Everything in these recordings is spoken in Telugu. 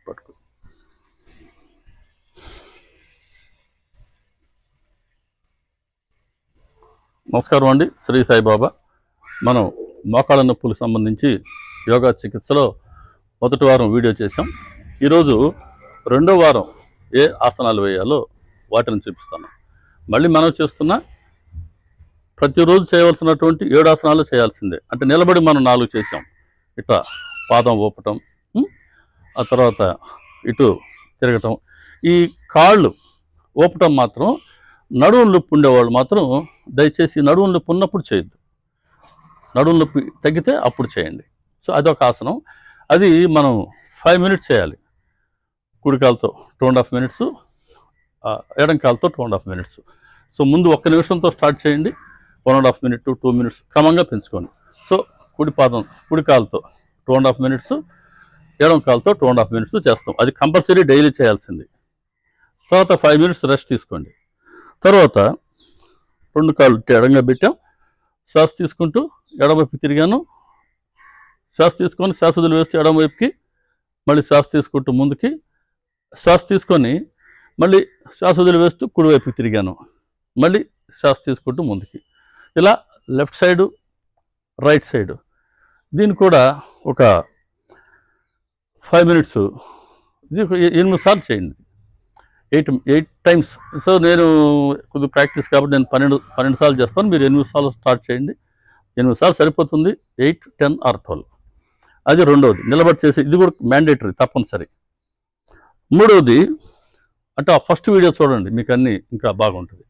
పట్టుకో. నమస్కారం అండి, శ్రీ సాయిబాబా. మనం మోకాళ్ళ నొప్పులకు సంబంధించి యోగా చికిత్సలో మొదటి వారం వీడియో చేసాం. ఈరోజు రెండో వారం ఏ ఆసనాలు వేయాలో వాటిని చూపిస్తాను. మళ్ళీ మనం చేస్తున్న ప్రతిరోజు చేయవలసినటువంటి 7 ఆసనాలు చేయాల్సిందే. అంటే నిలబడి మనం 4 చేసాం. ఇట్లా పాదం ఊపటం, ఆ తర్వాత ఇటు తిరగటం. ఈ కాళ్ళు ఊపటం మాత్రం నడుము నొప్పి ఉండేవాళ్ళు మాత్రం దయచేసి నడుము నొప్పి ఉన్నప్పుడు చేయొద్దు. నడుము నొప్పి తగ్గితే అప్పుడు చేయండి. సో అదొక ఆసనం. అది మనం 5 మినిట్స్ చేయాలి. కుడి కాలుతో 2.5 మినిట్స్, ఎడం కాలుతో 2.5 మినిట్స్. సో ముందు 1 నిమిషంతో స్టార్ట్ చేయండి. 1.5 మినిట్, 2 మినిట్స్ క్రమంగా పెంచుకోండి. సో కుడి కాలుతో 2.5 మినిట్స్, ఎడం కాలుతో 2.5 మినిట్స్ చేస్తాం. అది కంపల్సరీ డైలీ చేయాల్సింది. తర్వాత 5 మినిట్స్ రెస్ట్ తీసుకోండి. తర్వాత 2 కాళ్ళు ఎడంగా పెట్టాం. శ్వాస తీసుకుంటూ ఎడమవైపు తిరిగాను. శ్వాస తీసుకొని శ్వాస వదిలివేస్తూ ఎడమవైపుకి, మళ్ళీ శ్వాస తీసుకుంటూ ముందుకి, శ్వాస తీసుకొని మళ్ళీ శ్వాస వదిలివేస్తూ కుడివైపుకి తిరిగాను. మళ్ళీ శ్వాస తీసుకుంటూ ముందుకి. ఇలా లెఫ్ట్ సైడు, రైట్ సైడు. దీన్ని కూడా ఒక 5 మినిట్స్, ఇది 8 సార్లు చేయండి. 8 టైమ్స్. సో నేను కొద్దిగా ప్రాక్టీస్ కాబట్టి నేను 12 సార్లు చేస్తాను. మీరు 8 సార్లు స్టార్ట్ చేయండి. 8 సార్లు సరిపోతుంది. 8, 10 or 12. అది రెండవది. నిలబడి చేసి, ఇది కూడా మ్యాండేటరీ, తప్పనిసరి. మూడవది అంటే ఆ ఫస్ట్ వీడియో చూడండి, మీకు అన్నీ ఇంకా బాగుంటుంది.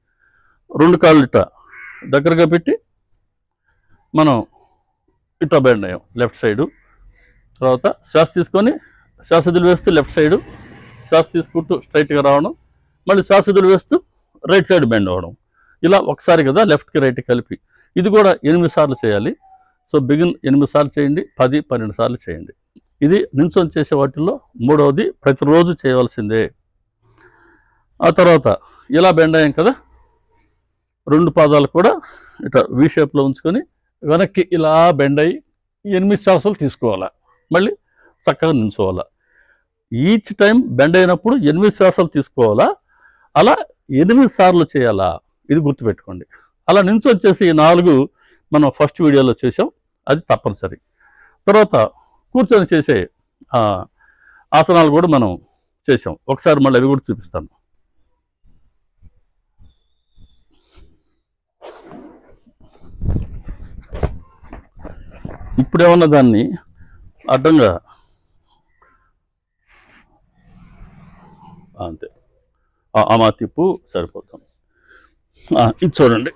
2 కాళ్ళు ఇట్లా దగ్గరగా పెట్టి మనం ఇట్లా బెండ్ అయ్యాం లెఫ్ట్ సైడు. తర్వాత శ్వాస తీసుకొని శ్వాస వదిలివేస్తూ లెఫ్ట్ సైడు, శ్వాస తీసుకుంటూ స్ట్రైట్గా రావడం, మళ్ళీ శ్వాస వదిలివేస్తూ రైట్ సైడ్ బెండ్ అవ్వడం. ఇలా ఒకసారి కదా లెఫ్ట్కి రైట్కి కలిపి. ఇది కూడా 8 సార్లు చేయాలి. సో 8 సార్లు చేయండి, 10, 12 సార్లు చేయండి. ఇది నించొని చేసే వాటిల్లో మూడవది, ప్రతిరోజు చేయవలసిందే. ఆ తర్వాత ఇలా బెండ్ అయ్యాం కదా, 2 పాదాలు కూడా ఇట్లా వి షేప్లో ఉంచుకొని వెనక్కి ఇలా బెండ్ అయ్యి 8 శ్వాసలు తీసుకోవాలా. మళ్ళీ చక్కగా నించోవాలా. ఈచ్ టైం బెండ్ అయినప్పుడు 8 శ్వాసలు తీసుకోవాలా. అలా 8 సార్లు చేయాలా, ఇది గుర్తుపెట్టుకోండి. అలా నుంచి వచ్చేసి 4 మనం ఫస్ట్ వీడియోలో చేసాం, అది తప్పనిసరి. తర్వాత కూర్చొని చేసే ఆసనాలు కూడా మనం చేసాం. ఒకసారి మళ్ళీ అవి కూడా చూపిస్తాను. ఇప్పుడేమన్నా దాన్ని అడ్డంగా అంతే, అమా తిప్పు సరిపోతాం. ఇది చూడండి,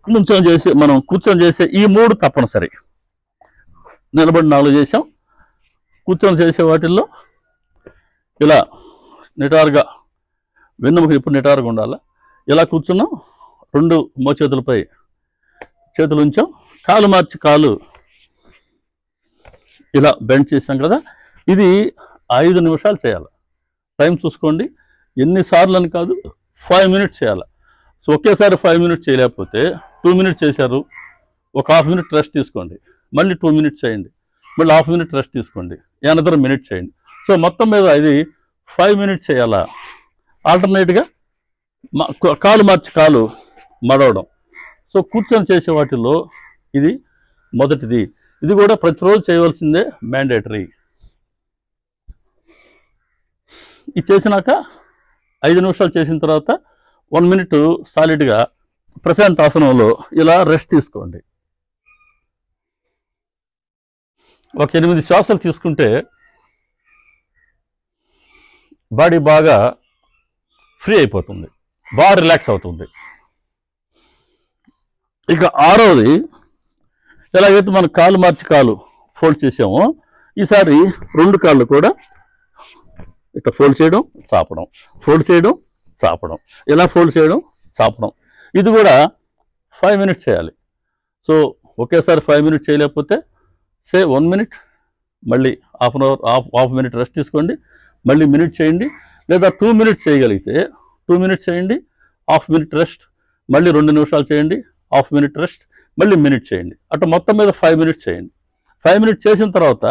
నుంచొని చేసి మనం కూర్చొని చేసే ఈ 3 తప్పనిసరి. నిలబడి 4 చేసాం. కూర్చొని చేసే వాటిల్లో ఇలా నిటారుగా, వెన్నుముక ఇప్పుడు నిటారుగా ఉండాలి. ఇలా కూర్చున్నాం. 2 మోచేతులపై చేతులు ఉంచాం. కాలు మార్చి కాలు ఇలా బెండ్ చేసాం కదా. ఇది 5 నిమిషాలు చేయాలి. టైం చూసుకోండి. ఎన్నిసార్లు అని కాదు, 5 మినిట్స్ చేయాలి. సో ఒకేసారి 5 మినిట్స్ చేయలేకపోతే 2 మినిట్స్ చేశారు, ఒక హాఫ్ మినిట్ రెస్ట్ తీసుకోండి. మళ్ళీ 2 మినిట్స్ చేయండి, మళ్ళీ హాఫ్ మినిట్ రెస్ట్ తీసుకోండి, అనదర్ మినిట్ చేయండి. సో మొత్తం మీద ఇది 5 మినిట్స్ చేయాలా. ఆల్టర్నేట్గా కాలు మార్చి కాలు మడవడం. సో కూర్చొని చేసే వాటిల్లో ఇది మొదటిది. ఇది కూడా ప్రతిరోజు చేయవలసిందే, మ్యాండేటరీ. ఇది చేసినాక 5 నిమిషాలు చేసిన తర్వాత 1 మినిట్ సాలిడ్గా ప్రశాంతాసనంలో ఇలా రెస్ట్ తీసుకోండి. ఒక 8 శ్వాసలు తీసుకుంటే బాడీ బాగా ఫ్రీ అయిపోతుంది, బాగా రిలాక్స్ అవుతుంది. ఇక 6వది, ఎలాగైతే మనం కాలు మార్చి కాలు ఫోల్డ్ చేసామో, ఈసారి 2 కాళ్ళు కూడా ఇట్లా ఫోల్డ్ చేయడం, చాపడం, ఫోల్డ్ చేయడం, చాపడం, ఇలా ఫోల్డ్ చేయడం, చాపడం. ఇది కూడా 5 మినిట్స్ చేయాలి. సో ఒకేసారి 5 మినిట్స్ చేయలేకపోతే 1 మినిట్, మళ్ళీ హాఫ్ మినిట్ రెస్ట్ తీసుకోండి, మళ్ళీ మినిట్ చేయండి. లేదా 2 మినిట్స్ చేయగలిగితే 2 మినిట్స్ చేయండి, హాఫ్ మినిట్ రెస్ట్, మళ్ళీ 2 నిమిషాలు చేయండి, హాఫ్ మినిట్ రెస్ట్, మళ్ళీ మినిట్ చేయండి. అట్లా మొత్తం మీద 5 మినిట్స్ చేయండి. 5 మినిట్స్ చేసిన తర్వాత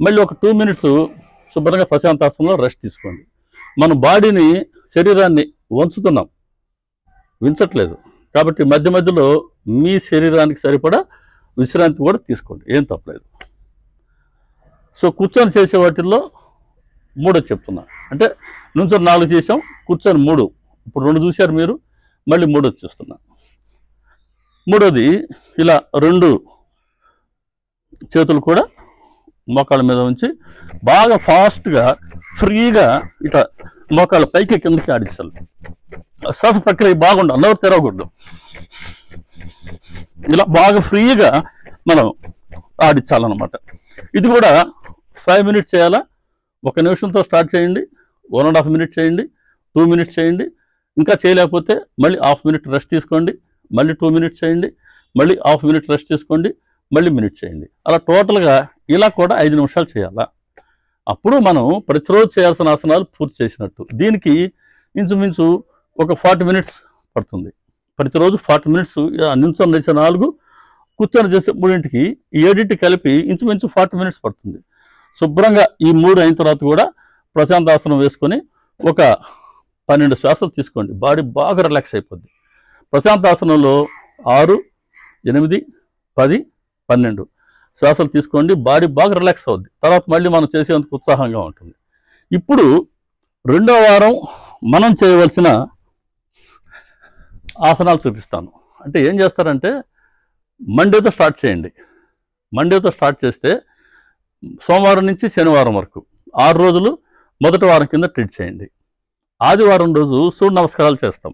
మళ్ళీ ఒక 2 మినిట్స్. సో శుభ్రంగా ప్రశాంతాసనంలో రెస్ట్ తీసుకోండి. మన బాడీని, శరీరాన్ని వంచుతున్నాం, వించట్లేదు. కాబట్టి మధ్య మధ్యలో మీ శరీరానికి సరిపడా విశ్రాంతి కూడా తీసుకోండి, ఏం తప్పలేదు. సో కూర్చొని చేసే వాటిల్లో 3 చెప్తున్నా. అంటే నుంచొని 4 చేసాం, కూర్చొని 3. ఇప్పుడు 2 చూశారు మీరు, మళ్ళీ 3 చూస్తున్నా. 3వది ఇలా 2 చేతులు కూడా మోకాళ్ళ మీద ఉంచి బాగా ఫాస్ట్గా ఫ్రీగా ఇట్లా మోకాళ్ళ పైకి కిందకి ఆడించాలి. శ్వాస ప్రక్రియ బాగుండాలి, నోరు తెరవకూడదు. ఇలా బాగా ఫ్రీగా మనం ఆడించాలన్నమాట. ఇది కూడా 5 మినిట్స్ చేయాలా. 1 నిమిషంతో స్టార్ట్ చేయండి, 1.5 మినిట్ చేయండి, 2 మినిట్స్ చేయండి. ఇంకా చేయలేకపోతే మళ్ళీ 1/2 మినిట్ రెస్ట్ తీసుకోండి, మళ్ళీ 2 మినిట్స్ చేయండి, మళ్ళీ 1/2 మినిట్ రెస్ట్ తీసుకోండి, మళ్ళీ మినిట్ చేయండి. అలా టోటల్గా ఇలా కూడా 5 నిమిషాలు చేయాలా. అప్పుడు మనం ప్రతిరోజు చేయాల్సిన ఆసనాలు పూర్తి చేసినట్టు. దీనికి ఇంచుమించు ఒక 40 మినిట్స్ పడుతుంది. ప్రతిరోజు 40 మినిట్స్, నించొని చేసే 4, కూర్చొని చేసే 3కి, ఈ 7 కలిపి ఇంచుమించు 40 మినిట్స్ పడుతుంది. శుభ్రంగా ఈ 3 అయిన తర్వాత కూడా ప్రశాంతాసనం వేసుకొని ఒక 12 శ్వాసలు తీసుకోండి. బాడీ బాగా రిలాక్స్ అయిపోద్ది. ప్రశాంతాసనంలో 6, 8, 10, 12 శ్వాసలు తీసుకోండి. బాడీ బాగా రిలాక్స్ అవుద్ది. తర్వాత మళ్ళీ మనం చేసేందుకు ఉత్సాహంగా ఉంటుంది. ఇప్పుడు 2వ వారం మనం చేయవలసిన ఆసనాలు చూపిస్తాను. అంటే ఏం చేస్తారంటే మండేతో స్టార్ట్ చేయండి. మండేతో స్టార్ట్ చేస్తే సోమవారం నుంచి శనివారం వరకు 6 రోజులు మొదటి వారం కింద ట్రీట్ చేయండి. ఆదివారం రోజు సూర్య నమస్కారాలు చేస్తాం.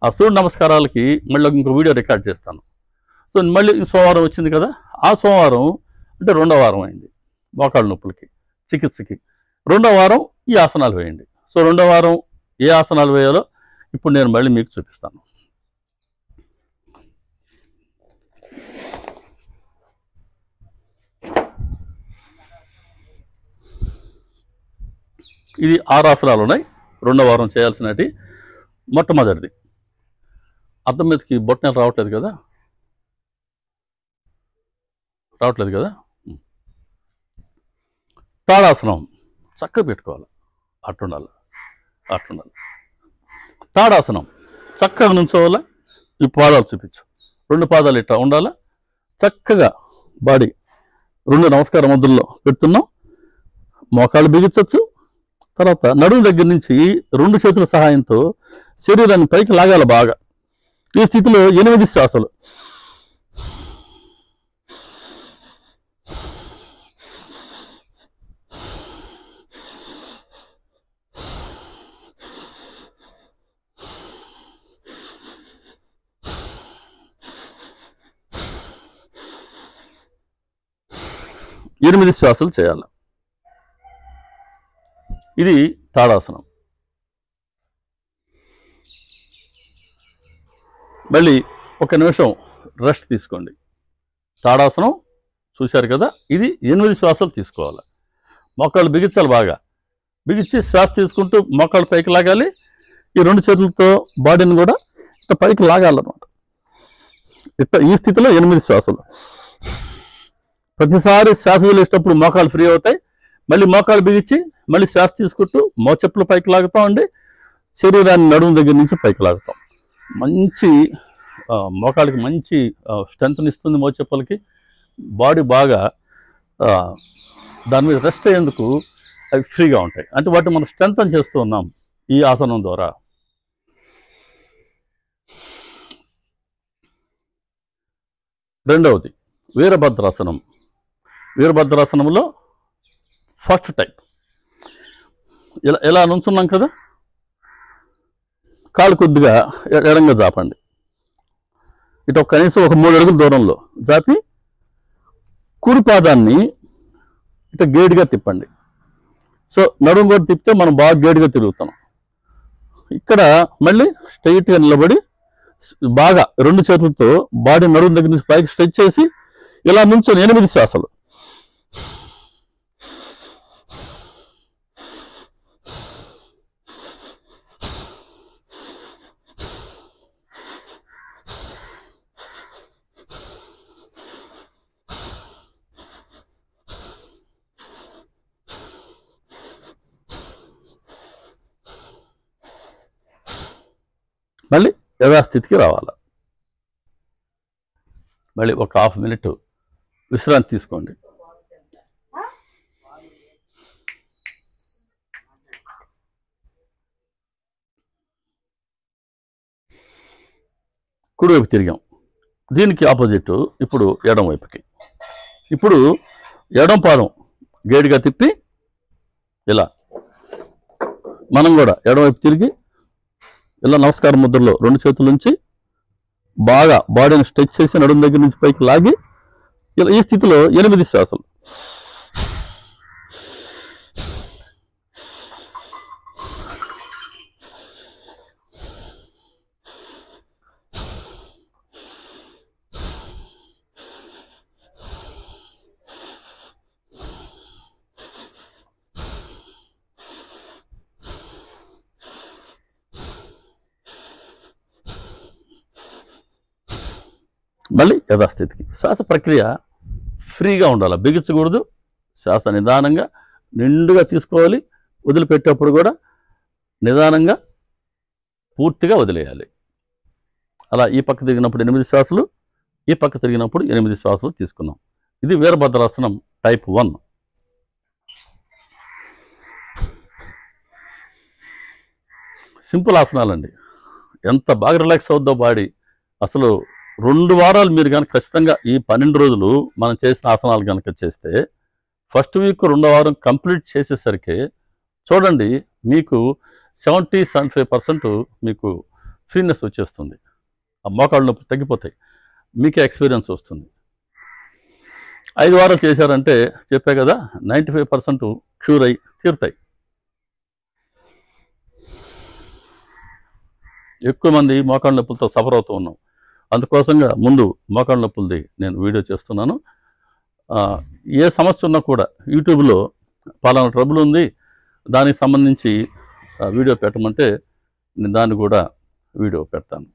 ఆ సూర్య నమస్కారాలకి మళ్ళీ ఇంకో వీడియో రికార్డ్ చేస్తాను. సో మళ్ళీ సోమవారం వచ్చింది కదా, ఆ సోమవారం అంటే 2వ వారం అయింది మోకాళ్ళ నొప్పులకి చికిత్సకి. 2వ వారం ఈ ఆసనాలు వేయండి. సో 2వ వారం ఏ ఆసనాలు వేయాలో ఇప్పుడు నేను మళ్ళీ మీకు చూపిస్తాను. ఇది 6 ఆసనాలు ఉన్నాయి 2వ వారం చేయాల్సినవి. మొట్టమొదటిది, అద్దం మీదకి బొట్టనలు రావట్లేదు కదా, తాడాసనం చక్కగా పెట్టుకోవాలి. అట్టుండాలి. తాడాసనం చక్కగా నుంచోవాలా. ఈ పాదాలు చూపించు, 2 పాదాలు ఇట్లా ఉండాలా. చక్కగా బాడీ 2 నమస్కార ముద్రల్లో పెడుతున్నాం. మోకాళ్ళు బిగించవచ్చు. తర్వాత నడుము దగ్గర నుంచి 2 చేతుల సహాయంతో శరీరాన్ని పైకి లాగాలి బాగా. ఈ స్థితిలో 8 శ్వాసలు. ఎనిమిది శ్వాసలు చేయాలి. ఇది తాడాసనం. మళ్ళీ 1 నిమిషం రెస్ట్ తీసుకోండి. తాడాసనం చూశారు కదా, ఇది 8 శ్వాసలు తీసుకోవాలి. మోకాళ్ళు బిగించాలి, బాగా బిగించి శ్వాస తీసుకుంటూ మోకాళ్ళు పైకి లాగాలి. ఈ 2 చేతులతో బాడీని కూడా ఇట్లా పైకి లాగాలన్నమాట. ఇట్లా ఈ స్థితిలో 8 శ్వాసలు. ప్రతిసారి శ్వాస వదిలేటప్పుడు మోకాళ్ళు ఫ్రీ అవుతాయి. మళ్ళీ మోకాళ్ళు బిగించి మళ్ళీ శ్వాస తీసుకుంటూ మోచెప్పులు పైకి లాగుతామండి. శరీరాన్ని నడుము దగ్గర నుంచి పైకి లాగుతాం. మంచి మోకాళ్ళకి మంచి స్ట్రెంత్ని ఇస్తుంది. మోచెప్పులకి బాడీ బాగా దాని మీద రెస్ట్ అయ్యేందుకు అవి ఫ్రీగా ఉంటాయి. అంటే వాటిని మనం స్ట్రెంతన్ చేస్తూ ఉన్నాం ఈ ఆసనం ద్వారా. రెండవది వీరభద్రాసనం. వీరభద్రాసనంలో ఫస్ట్ టైప్ ఎలా నుంచున్నాం కదా, కాళ్ళు కొద్దిగా ఎడంగా జాపండి. ఇటు కనీసం ఒక 3 అడుగుల దూరంలో జాపి కుడి పాదాన్ని ఇటు గేటుగా తిప్పండి. సో నడుము కూడా తిప్పితే మనం బాగా గేటుగా తిరుగుతాం. ఇక్కడ మళ్ళీ స్ట్రైట్గా నిలబడి బాగా 2 చేతులతో బాడీ నడుము దగ్గర నుంచి పైకి స్ట్రెచ్ చేసి ఇలా నుంచొని 8 శ్వాసలు. మళ్ళీ యథాస్థితికి రావాలి. మళ్ళీ ఒక హాఫ్ మినిట్ విశ్రాంతి తీసుకోండి. కుడివైపు తిరిగాం. దీనికి ఆపోజిట్ ఇప్పుడు ఎడం వైపుకి. ఇప్పుడు ఎడం పాదం గేడిగా తిప్పి ఇలా మనం కూడా ఎడమవైపు తిరిగి ఇలా నమస్కారం ముద్రలో 2 చేతుల నుంచి బాగా బాడీని స్ట్రెచ్ చేసి నడుము దగ్గర నుంచి పైకి లాగి ఇలా ఈ స్థితిలో 8 శ్వాసలు. మళ్ళీ యథాస్థితికి. శ్వాస ప్రక్రియ ఫ్రీగా ఉండాలి, బిగించకూడదు. శ్వాస నిదానంగా నిండుగా తీసుకోవాలి. వదిలిపెట్టేప్పుడు కూడా నిదానంగా పూర్తిగా వదిలేయాలి. అలా ఈ పక్క తిరిగినప్పుడు 8 శ్వాసలు, ఈ పక్క తిరిగినప్పుడు 8 శ్వాసలు తీసుకున్నాం. ఇది వీరభద్రాసనం టైప్ 1. సింపుల్ ఆసనాలండి. ఎంత బాగా రిలాక్స్ అవుద్దో బాడీ. అసలు 2 వారాలు మీరు కనుక ఖచ్చితంగా ఈ 12 రోజులు మనం చేసిన ఆసనాలు కనుక చేస్తే ఫస్ట్ వీక్ 2వ వారం కంప్లీట్ చేసేసరికి చూడండి మీకు 70-75% మీకు ఫ్రీనెస్ వచ్చేస్తుంది. ఆ మోకాళ్ళ నొప్పి తగ్గిపోతాయి. మీకే ఎక్స్పీరియన్స్ వస్తుంది. 5 వారాలు చేశారంటే చెప్పే కదా 95% క్యూర్ అయి తీరుతాయి. ఎక్కువ మంది మోకాళ్ళ నొప్పులతో సఫర్ అవుతూ ఉన్నాం. అందుకోసంగా ముందు మోకాళ్ళ నొప్పులది నేను వీడియో చేస్తున్నాను. ఏ సమస్య ఉన్నా కూడా యూట్యూబ్లో పలానా ట్రబుల్ ఉంది దానికి సంబంధించి వీడియో పెట్టమంటే నేను దాన్ని కూడా వీడియో పెడతాను.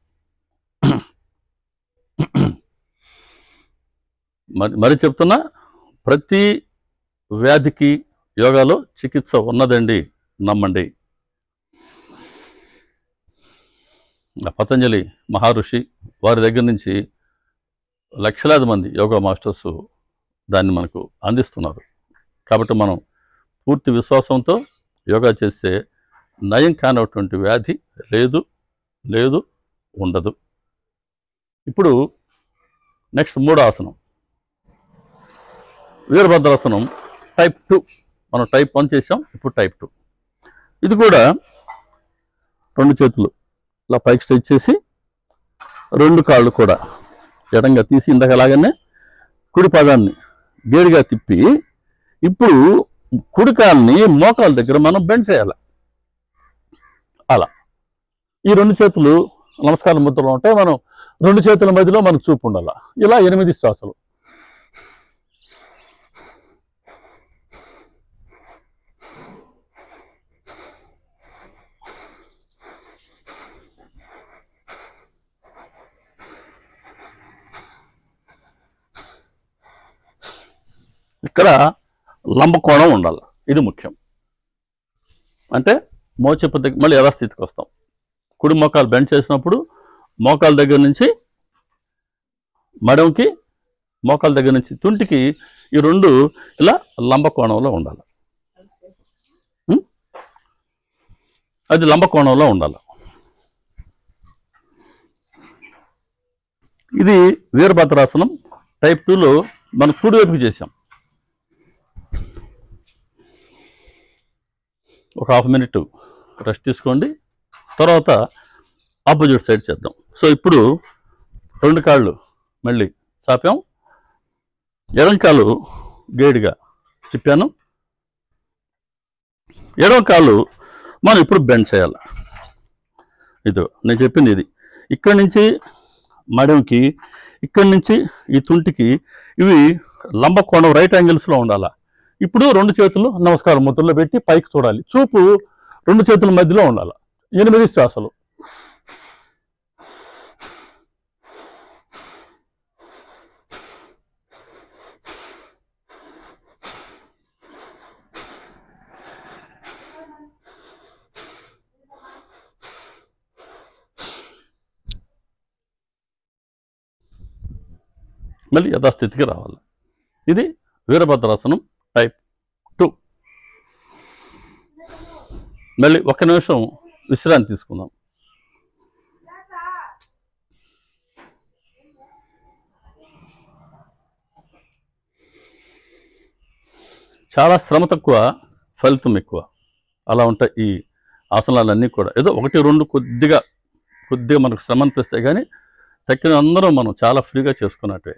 మరి చెప్తున్నా, ప్రతి వ్యాధికి యోగాలో చికిత్స ఉన్నదండి, నమ్మండి. పతంజలి మహర్షి వారి దగ్గర నుంచి లక్షలాది మంది యోగా మాస్టర్స్ దాన్ని మనకు అందిస్తున్నారు. కాబట్టి మనం పూర్తి విశ్వాసంతో యోగా చేస్తే నయం కానటువంటి వ్యాధి లేదు ఉండదు. ఇప్పుడు నెక్స్ట్ 3వ ఆసనం వీరభద్రాసనం టైప్ 2. మనం టైప్ 1 చేసాం, ఇప్పుడు టైప్ 2. ఇది కూడా 2 చేతులు ఇలా పైకి స్ట్రెచ్ చేసి 2 కాళ్ళు కూడా ఎడంగా తీసి ఇందాకలాగానే కుడి పాదాన్ని గేడిగా తిప్పి ఇప్పుడు కుడి కాల్ని మోకాల దగ్గర మనం బెండ్ చేయాలి. అలా ఈ 2 చేతులు నమస్కారం ముద్రలో ఉంటాయి. మనం 2 చేతుల మధ్యలో మనకు చూపు ఉండాలి. ఇలా 8 శ్వాసలు. ఇక్కడ లంబకోణం ఉండాలి, ఇది ముఖ్యం. అంటే మోచేపు దగ్గర మళ్ళీ యథాస్థితికి వస్తాం. కుడి మోకాలు బెండ్ చేసినప్పుడు మోకాల దగ్గర నుంచి మడంకి, మోకాల దగ్గర నుంచి తుంటికి ఈ 2 ఇలా లంబకోణంలో ఉండాలి. అది లంబకోణంలో ఉండాలి. ఇది వీరభద్రాసనం టైప్ 2లో మనం కుడి వైపుకి చేసాం. ఒక హాఫ్ మినిట్ రెస్ట్ తీసుకోండి. తర్వాత ఆపోజిట్ సైడ్ చేద్దాం. సో ఇప్పుడు 2 కాళ్ళు మళ్ళీ చాపాం, ఎడం కాలు గేడిగా తిప్పాను, ఎడం కాలు మనం ఇప్పుడు బెండ్ చేయాలి. ఇదో నేను చెప్పింది ఇది. ఇక్కడి నుంచి మడంకి, ఇక్కడి నుంచి ఈ తుంటికి ఇవి లంబకోణం రైట్ యాంగిల్స్లో ఉండాలి. ఇప్పుడు 2 చేతులు నమస్కారం ముద్రలో పెట్టి పైకి చూడాలి. చూపు 2 చేతుల మధ్యలో ఉండాలి. 8 శ్వాసలు. మళ్ళీ యథాస్థితికి రావాలి. ఇది వీరభద్రాసనం టైప్ 2. మళ్ళీ 1 నిమిషం విశ్రాంతి తీసుకుందాం. చాలా శ్రమ తక్కువ, ఫలితం ఎక్కువ. అలా ఉంటాయి ఈ ఆసనాలన్నీ కూడా. ఏదో 1-2 కొద్దిగా మనకు శ్రమ అనిపిస్తే కానీ తక్కిన అందరూ మనం చాలా ఫ్రీగా చేసుకున్నట్టే.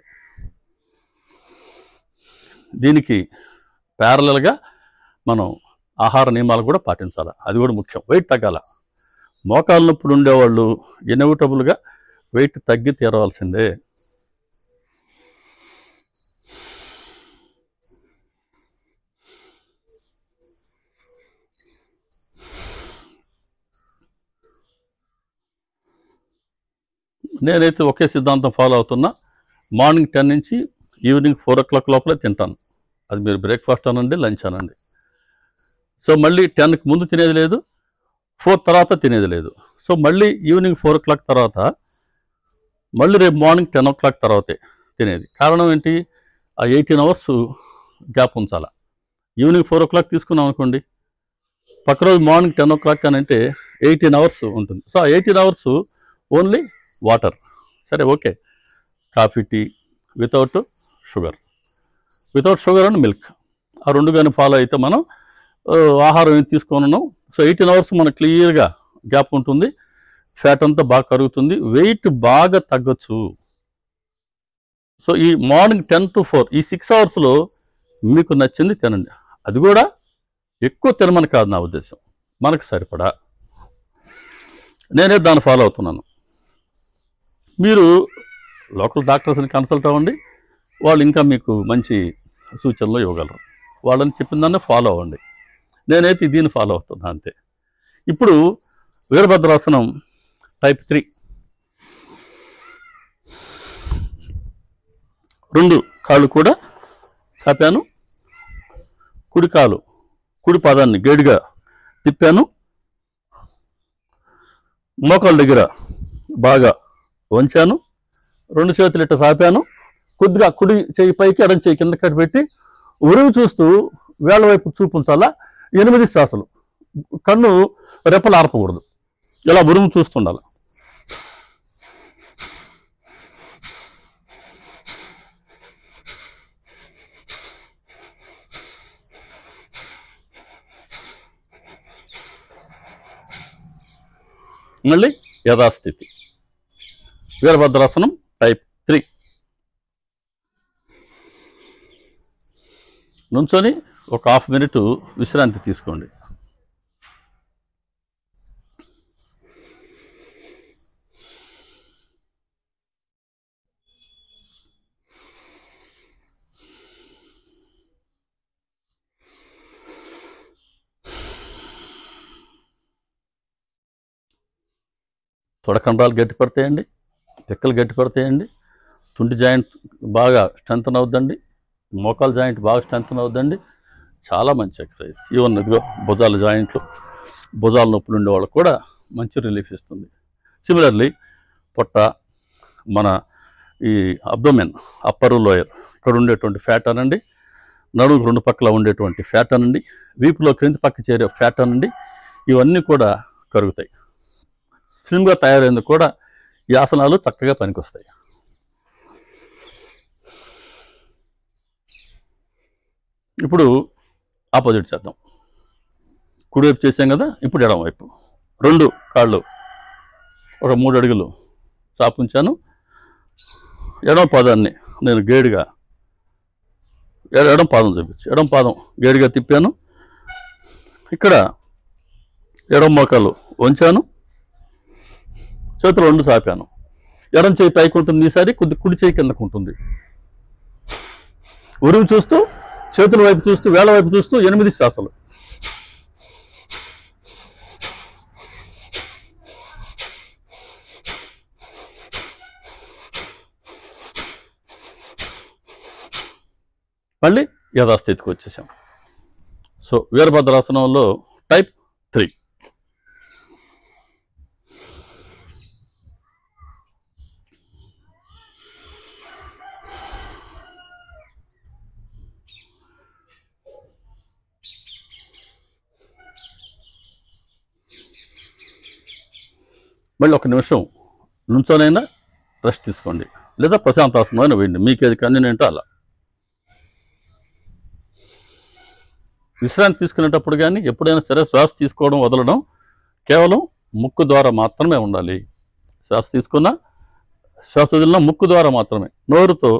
దీనికి ప్యారలల్గా మనం ఆహార నియమాలు కూడా పాటించాలి. అది కూడా ముఖ్యం. వెయిట్ తగ్గాల. మోకాళ్ళ నొప్పులు ఉండేవాళ్ళు ఇన్ఎవిటబుల్గా వెయిట్ తగ్గి తీరవలసిందే. నేనైతే ఒకే సిద్ధాంతం ఫాలో అవుతున్నా. మార్నింగ్ 10 నుంచి ఈవినింగ్ 4 o'clock లోపలే తింటాను. అది మీరు బ్రేక్ఫాస్ట్ అనండి, లంచ్ అనండి. సో మళ్ళీ 10కి ముందు తినేది లేదు, 4 తర్వాత తినేది లేదు. సో మళ్ళీ ఈవినింగ్ 4 o'clock తర్వాత, మళ్ళీ రేపు మార్నింగ్ 10 o'clock తర్వాతే తినేది. కారణం ఏంటి? ఆ 18 hours గ్యాప్ ఉంచాల. ఈవినింగ్ 4 o'clock తీసుకున్నాం అనుకోండి, పక్క రోజు మార్నింగ్ 10 o'clock అని అంటే 18 hours ఉంటుంది. సో ఆ 18 hours ఓన్లీ వాటర్. సరే, okay. Coffee, tea without sugar and milk, ఆ 2 కానీ ఫాలో అయితే మనం ఆహారం ఏం తీసుకున్నాం. సో 18 hours మనకు క్లియర్గా గ్యాప్ ఉంటుంది. ఫ్యాట్ అంతా బాగా కరుగుతుంది, వెయిట్ బాగా తగ్గొచ్చు. సో ఈ మార్నింగ్ 10 to 4 ఈ 6 hours మీకు నచ్చింది తినండి. అది కూడా ఎక్కువ తినమని కాదు నా ఉద్దేశం, మనకు సరిపడా. నేనే దాన్ని ఫాలో అవుతున్నాను. మీరు లోకల్ డాక్టర్స్ని కన్సల్ట్ అవ్వండి, వాళ్ళు ఇంకా మీకు మంచి సూచనలు ఇవ్వగలరు. వాళ్ళని చెప్పిన దాన్ని ఫాలో అవ్వండి. నేనైతే దీన్ని ఫాలో అవుతున్నా అంతే. ఇప్పుడు వీరభద్రాసనం టైప్ 3. 2 కాళ్ళు కూడా చాపాను, కుడి పాదాన్ని గేడిగా తిప్పాను, మోకాళ్ళ దగ్గర బాగా వంచాను, 2 చేతులు ఇట్ట సాపాను, కొద్దిగా కుడి చేయి పైకి ఎడం చేయి కింద కట్టి పెట్టి ఉరువు చూస్తూ వేళ్ళ వైపు చూపించాలా. 8 శ్వాసలు, కన్ను రెప్పలు ఆర్పకూడదు, ఇలా ఉరువు చూస్తుండాలి. మళ్ళీ యథాస్థితి. వీరభద్రాసనం టైప్ 3. నుంచొని ఒక 1/2 minute విశ్రాంతి తీసుకోండి. తొడకండాలు గట్టిపడతాయండి, పిక్కలు గట్టిపడతాయండి, తుంటి జాయింట్ బాగా స్ట్రెంథన్ అవుద్దండి, మోకాలు జాయింట్ బాగా స్ట్రెంథన్ అవుద్దండి. చాలా మంచి ఎక్సర్సైజ్. ఈవెన్ ఇదిగో భుజాల జాయింట్లు, భుజాల నొప్పులు ఉండే వాళ్ళకు కూడా మంచి రిలీఫ్ ఇస్తుంది. సిమిలర్లీ పొట్ట, మన ఈ అబ్డోమెన్, అప్పర్ లోయర్ ఇక్కడ ఉండేటువంటి ఫ్యాట్ అనండి, నడుముకు 2 పక్కల ఉండేటువంటి ఫ్యాట్ అనండి, వీపులో క్రింది పక్క చేరే ఫ్యాట్ అనండి, ఇవన్నీ కూడా కరుగుతాయి. స్లిమ్గా తయారైందుకు కూడా ఈ ఆసనాలు చక్కగా పనికొస్తాయి. ఇప్పుడు ఆపోజిట్ చేద్దాం. కుడివైపు చేసాం కదా, ఇప్పుడు ఎడమ వైపు. 2 కాళ్ళు ఒక 3 అడుగులు చాపుంచాను. ఎడమ పాదాన్ని నేను గేడిగా, ఎడమ పాదం చూపించి ఎడమ పాదం గేడిగా తిప్పాను. ఇక్కడ ఎడమ మోకాలు వంచాను, చేతులు 2 చాపాను. ఎడమ చేయి పైకి ఉంటుంది, ఈసారి కొద్ది కుడి చేయి కిందకు ఉంటుంది. ఉరుము చూస్తూ, చేతుల వైపు చూస్తూ, వేళ్ళ వైపు చూస్తూ 8 శ్వాసలు. మళ్ళీ యథాస్థితికి వచ్చేసాం. సో వీరభద్రాసనంలో టైప్ 3. మళ్ళీ 1 నిమిషం నుంచోనైనా రెస్ట్ తీసుకోండి, లేదా ప్రశాంతాసనం అయినా వేయండి, మీకు ఏది కన్వీనియంటో అలా. విశ్రాంతి తీసుకునేటప్పుడు కానీ ఎప్పుడైనా సరే శ్వాస తీసుకోవడం వదలడం కేవలం ముక్కు ద్వారా మాత్రమే ఉండాలి. శ్వాస తీసుకున్నా శ్వాస వదిలినా ముక్కు ద్వారా మాత్రమే. నోరుతో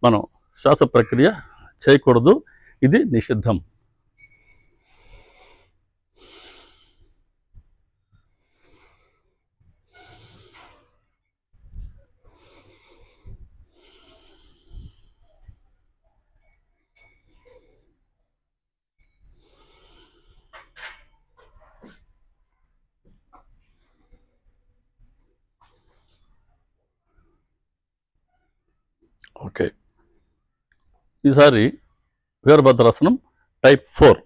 మనం శ్వాస ప్రక్రియ చేయకూడదు, ఇది నిషిద్ధం. ఓకే, ఈసారి వీరభద్రాసనం టైప్ 4.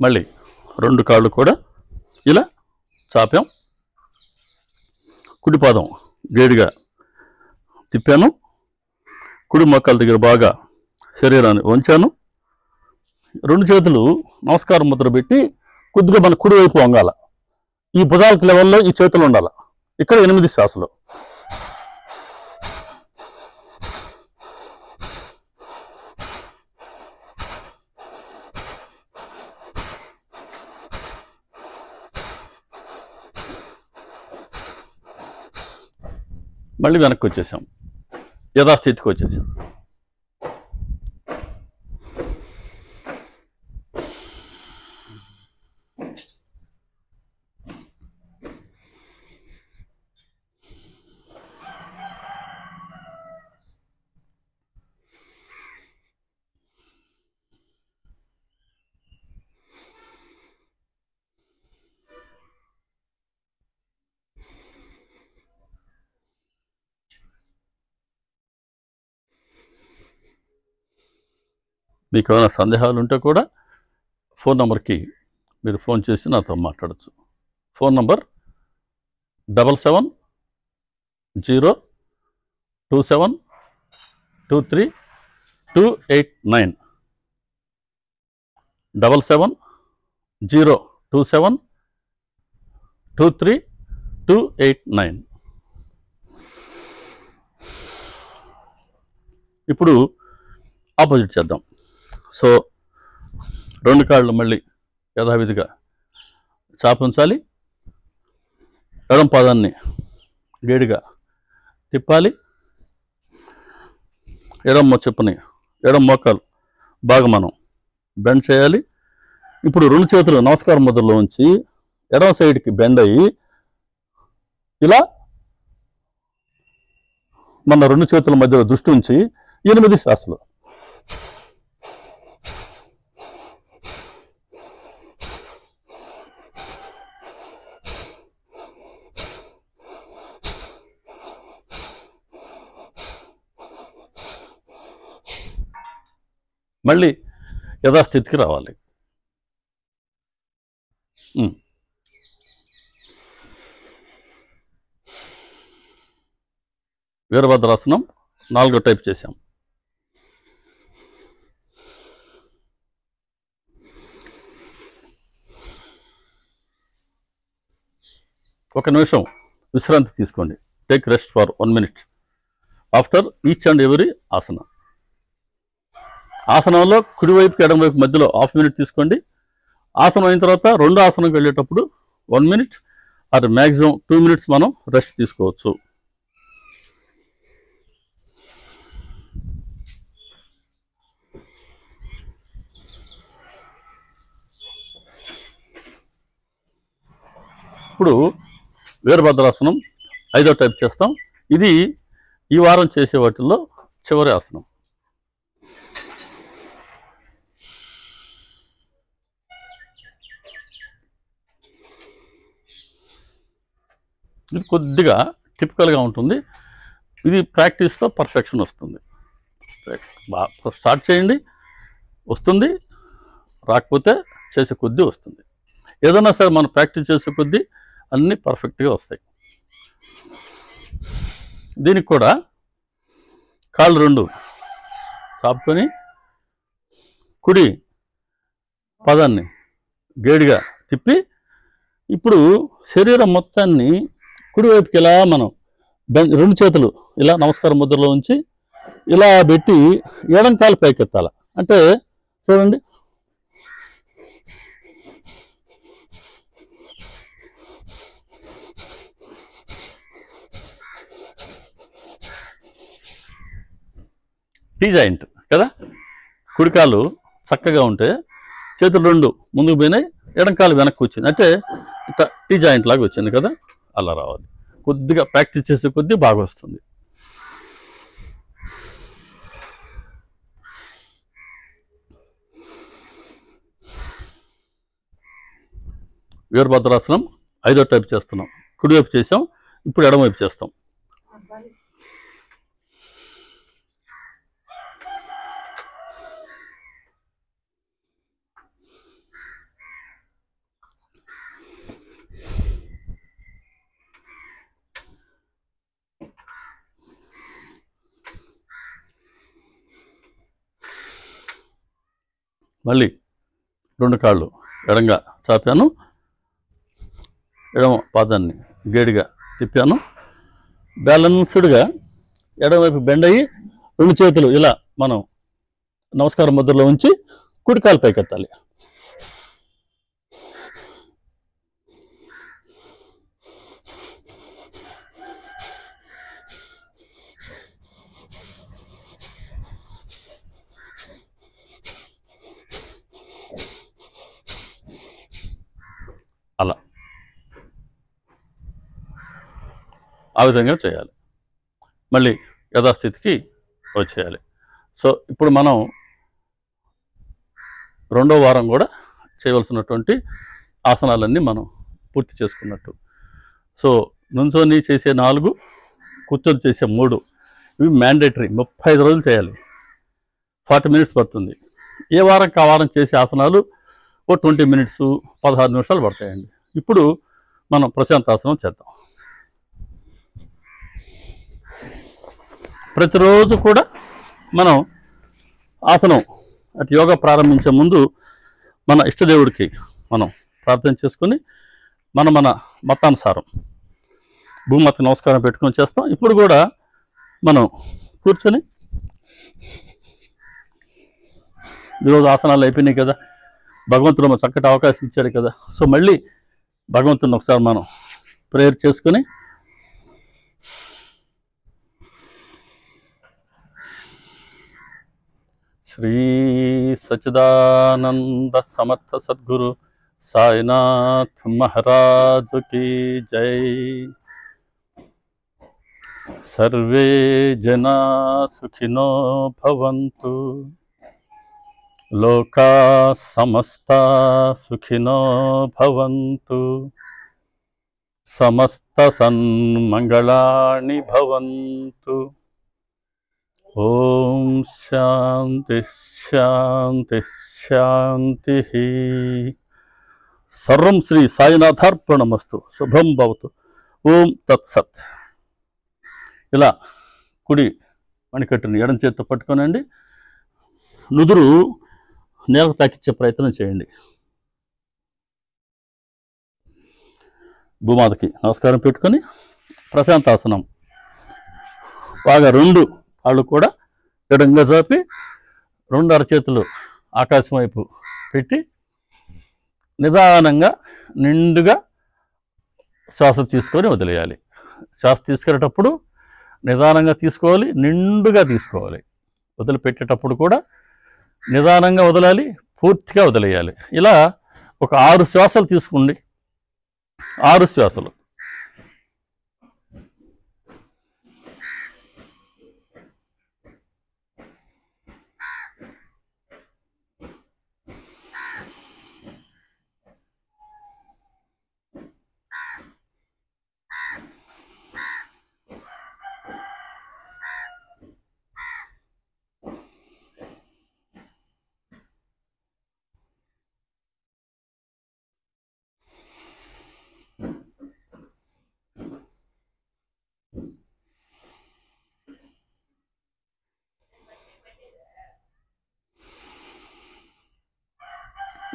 మళ్ళీ 2 కాళ్ళు కూడా ఇలా చాపాం, కుడి పాదం గేడిగా తిప్పాను, కుడి మోకాల దగ్గర బాగా శరీరాన్ని వంచాను, 2 చేతులు నమస్కారం ముద్ర పెట్టి కొద్దిగా మన కుడి వైపు వంగాల. ఈ భుజాలకు లెవెల్లో ఈ చేతులు ఉండాలి. ఇక్కడ 8 శ్వాసలు. మళ్ళీ వెనక్కి వచ్చేసాం, యథాస్థితికి వచ్చేసాం. మీకు ఏమైనా సందేహాలు ఉంటే కూడా ఫోన్ నెంబర్కి మీరు ఫోన్ చేసి నాతో మాట్లాడచ్చు. Phone number 7702723289, 7702723289. ఇప్పుడు ఆపోజిట్ చేద్దాం. సో 2 కాళ్ళు మళ్ళీ యథావిధిగా చాపుంచాలి, ఎడమ పాదాన్ని గేడిగా తిప్పాలి, ఎడమ చెప్పుని ఎడమ మోకాలు బాగా మనం బెండ్ చేయాలి. ఇప్పుడు 2 చేతులు నమస్కారం ముద్రలో ఉంచి ఎడమ సైడ్కి బెండ్ అయ్యి ఇలా మన 2 చేతుల మధ్యలో దృష్టి ఉంచి 8 శ్వాసలు. మళ్ళీ యథాస్థితికి రావాలి. వీరభద్రాసనం 4వ టైప్ చేశాం. ఒక నిమిషం విశ్రాంతి తీసుకోండి. Take rest for 1 minute after each and every asana. ఆసనంలో కుడివైపుకి ఎడమవైపు మధ్యలో 1/2 minute తీసుకోండి. ఆసనం అయిన తర్వాత 2వ ఆసనంకి వెళ్ళేటప్పుడు 1 minute ఆర్ మ్యాక్సిమం 2 minutes మనం రెస్ట్ తీసుకోవచ్చు. ఇప్పుడు వీరభద్రాసనం 5వ టైప్ చేస్తాం. ఇది ఈ వారం చేసే వాటిల్లో చివరి ఆసనం. ఇది కొద్దిగా టిపికల్గా ఉంటుంది. ఇది ప్రాక్టీస్తో పర్ఫెక్షన్ వస్తుంది. స్టార్ట్ చేయండి, వస్తుంది. రాకపోతే చేసే కొద్దీ వస్తుంది. ఏదైనా సరే మనం ప్రాక్టీస్ చేసే కొద్దీ అన్నీ పర్ఫెక్ట్గా వస్తాయి. దీనికి కూడా కాళ్ళు 2 చాపుకొని కుడి పదాన్ని గేడిగా తిప్పి ఇప్పుడు శరీరం మొత్తాన్ని కుడివైపుకి ఇలా మనం రెండు చేతులు ఇలా నమస్కారం ముద్రలో ఉంచి ఇలా పెట్టి ఎడం కాలు పైకెత్తాల. అంటే చూడండి, టీ జాయింట్ కదా. కుడికాలు చక్కగా ఉంటే చేతులు రెండు ముందుకు పోయినాయి, ఎడంకాలు వెనక్కి వచ్చింది, అంటే ఇట్లా టీ జాయింట్ లాగా వచ్చింది కదా. అలా రావాలి. కొద్దిగా ప్రాక్టీస్ చేసే కొద్దీ బాగా వస్తుంది. వీరభద్రాసనం 5వ టైప్ చేస్తున్నాం. కుడివైపు చేసాం, ఇప్పుడు ఎడమవైపు చేస్తాం. మళ్ళీ రెండు కాళ్ళు ఎడంగా చాపాను, ఎడమ పాదాన్ని గేడిగా తిప్పాను, బ్యాలెన్స్డ్గా ఎడమవైపు బెండ్ అయ్యి రెండు చేతులు ఇలా మనం నమస్కారం ముద్రలో ఉంచి కుడికాలు పైకెత్తాలి. అలా ఆ విధంగా చేయాలి. మళ్ళీ యథాస్థితికి వచ్చేయాలి. సో ఇప్పుడు మనం రెండో వారం కూడా చేయవలసినటువంటి ఆసనాలన్నీ మనం పూర్తి చేసుకున్నట్టు. సో నుంచొని చేసే 4, కూర్చొని చేసే 3, ఇవి మ్యాండేటరీ. 35 రోజులు చేయాలి. 40 మినిట్స్ పడుతుంది. ఏ వారం కా వారం చేసే ఆసనాలు ఓ 20 మినిట్స్ 16 నిమిషాలు పడతాయండి. ఇప్పుడు మనం ప్రశాంతాసనం చేద్దాం. ప్రతిరోజు కూడా మనం ఆసనం అటు యోగా ప్రారంభించే ముందు మన ఇష్టదేవుడికి మనం ప్రార్థన చేసుకొని మన మతానుసారం భూమాతకి నమస్కారం పెట్టుకొని చేస్తాం. ఇప్పుడు కూడా మనం కూర్చొని ఈరోజు ఆసనాలు అయిపోయినాయి కదా, భగవంతుడు మన చక్కటి అవకాశం ఇచ్చాడు కదా. సో మళ్ళీ భగవంతుని ఒకసారి మనం ప్రేయర్ చేసుకొని శ్రీ సచ్చిదానంద సమర్థ సద్గురు సాయినాథ్ మహారాజుకి జై. సర్వే జనా సుఖినో భవంతు, లోకా సమస్తా సుఖినో భవంతు, సమస్త సన్మంగళాని భవంతు. ఓం శాంతి శాంతి శాంతి. సర్వం శ్రీ సాయినాథార్పణమస్తు. శుభం భవతు. ఓం తత్సత్. ఇలా కుడి మణికట్టుని ఎడం చేత్తో పట్టుకోనండి, నుదురు నేలకు తాకిచ్చే ప్రయత్నం చేయండి. భూమాతకి నమస్కారం పెట్టుకొని ప్రశాంతాసనం బాగా రెండు కాళ్ళు కూడా ఎడంగా చాపి రెండు అరచేతులు ఆకాశం వైపు పెట్టి నిదానంగా నిండుగా శ్వాస తీసుకొని వదిలేయాలి. శ్వాస తీసుకునేటప్పుడు నిదానంగా తీసుకోవాలి, నిండుగా తీసుకోవాలి. వదిలిపెట్టేటప్పుడు కూడా నిదానంగా వదలాలి, పూర్తిగా వదిలేయాలి. ఇలా ఒక 6 శ్వాసలు తీసుకోండి. 6 శ్వాసలు.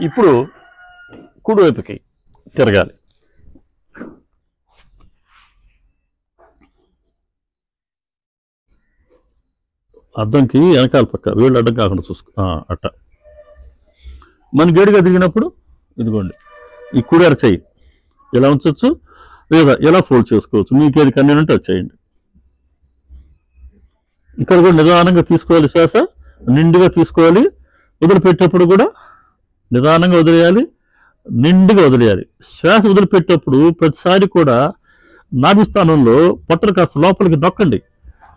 ఇప్పుడు కుడివైపుకి తిరగాలి. అద్దంకి వెనకాల పక్క వేళ్ళు అడ్డం కాకుండా చూసుకో. అట్ట మన గేడుగా తిరిగినప్పుడు ఇదిగోండి ఈ కుడి అరచేయి ఇలా ఉంచవచ్చు, లేదా ఎలా ఫోల్డ్ చేసుకోవచ్చు. మీకు ఏది కన్వీనియంట్ అది చేయండి. ఇక్కడ కూడా నిదానంగా తీసుకోవాలి, శ్వాస నిండుగా తీసుకోవాలి. వదిలిపెట్టేప్పుడు కూడా నిదానంగా వదిలేయాలి, నిండుగా వదిలేయాలి. శ్వాస వదిలిపెట్టేప్పుడు ప్రతిసారి కూడా నాభి స్థానంలో పొట్టలు కాస్త లోపలికి నొక్కండి.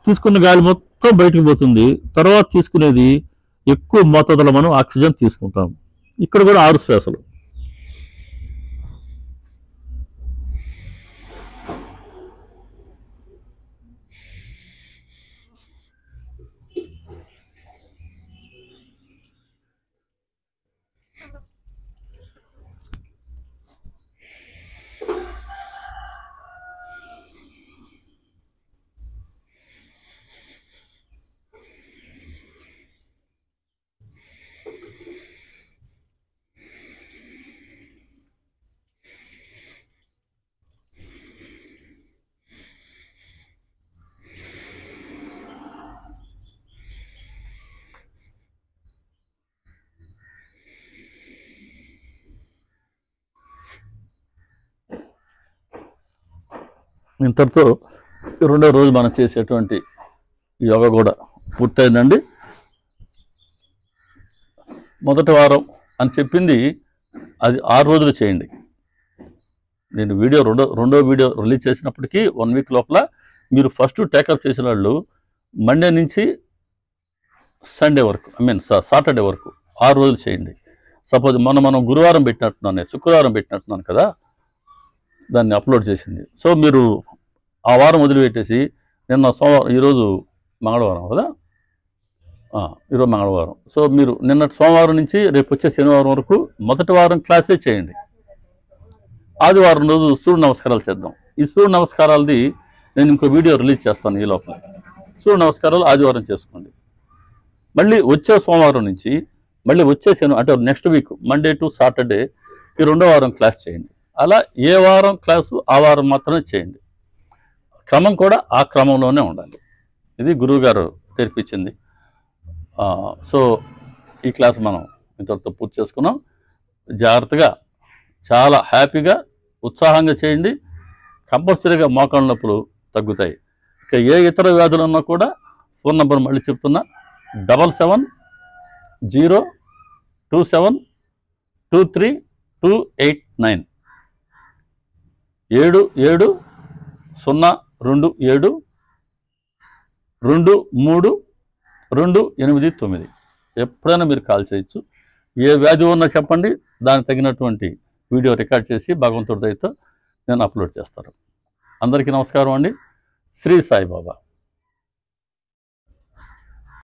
తీసుకున్న గాలి మొత్తం బయటకు పోతుంది. తర్వాత తీసుకునేది ఎక్కువ మోతాదులో మనం ఆక్సిజన్ తీసుకుంటాం. ఇక్కడ కూడా 6 శ్వాసలు. ఇంతటితో రెండో రోజు మనం చేసేటువంటి యోగా కూడా పూర్తయిందండి. మొదటి వారం అని చెప్పింది అది 6 రోజులు చేయండి. నేను వీడియో రెండో వీడియో రిలీజ్ చేసినప్పటికీ 1 వీక్ లోపల మీరు ఫస్ట్ టేకప్ చేసిన వాళ్ళు మండే నుంచి సండే వరకు సాటర్డే వరకు 6 రోజులు చేయండి. సపోజ్ మనం గురువారం పెట్టినట్టున్నాను, శుక్రవారం పెట్టినట్టున్నాను కదా, దాన్ని అప్లోడ్ చేసింది. సో మీరు ఆ వారం వదిలిపెట్టేసి నిన్న సోమవారం, ఈరోజు మంగళవారం కదా, ఈరోజు మంగళవారం. సో మీరు నిన్న సోమవారం నుంచి రేపు వచ్చే శనివారం వరకు మొదటి వారం క్లాసే చేయండి. ఆదివారం రోజు సూర్య నమస్కారాలు చేద్దాం. ఈ సూర్య నమస్కారాలది నేను ఇంకో వీడియో రిలీజ్ చేస్తాను ఈ లోపల. సూర్య నమస్కారాలు ఆదివారం చేసుకోండి. మళ్ళీ వచ్చే సోమవారం నుంచి మళ్ళీ వచ్చే అంటే next week Monday to Saturday ఈ రెండో వారం క్లాస్ చేయండి. అలా ఏ వారం క్లాసు ఆ వారం మాత్రమే చేయండి. క్రమం కూడా ఆ క్రమంలోనే ఉండాలి. ఇది గురువుగారు నేర్పించింది. సో ఈ క్లాస్ మనం ఇంతటితో పూర్తి చేసుకున్నాం. జాగ్రత్తగా చాలా హ్యాపీగా ఉత్సాహంగా చేయండి. కంపల్సరీగా మోకాళ్ళ నొప్పులు తగ్గుతాయి. ఇక ఏ ఇతర వ్యాధులు ఉన్నా కూడా ఫోన్ నెంబర్ మళ్ళీ చెప్తున్నా, 7702723289 7727232289. ఎప్పుడైనా మీరు కాల్ చేయొచ్చు. ఏ వ్యాధి ఉన్నా చెప్పండి, దానికి తగినటువంటి వీడియో రికార్డ్ చేసి భగవంతుడి దయతో నేను అప్లోడ్ చేస్తాను. అందరికీ నమస్కారం అండి. శ్రీ సాయిబాబా.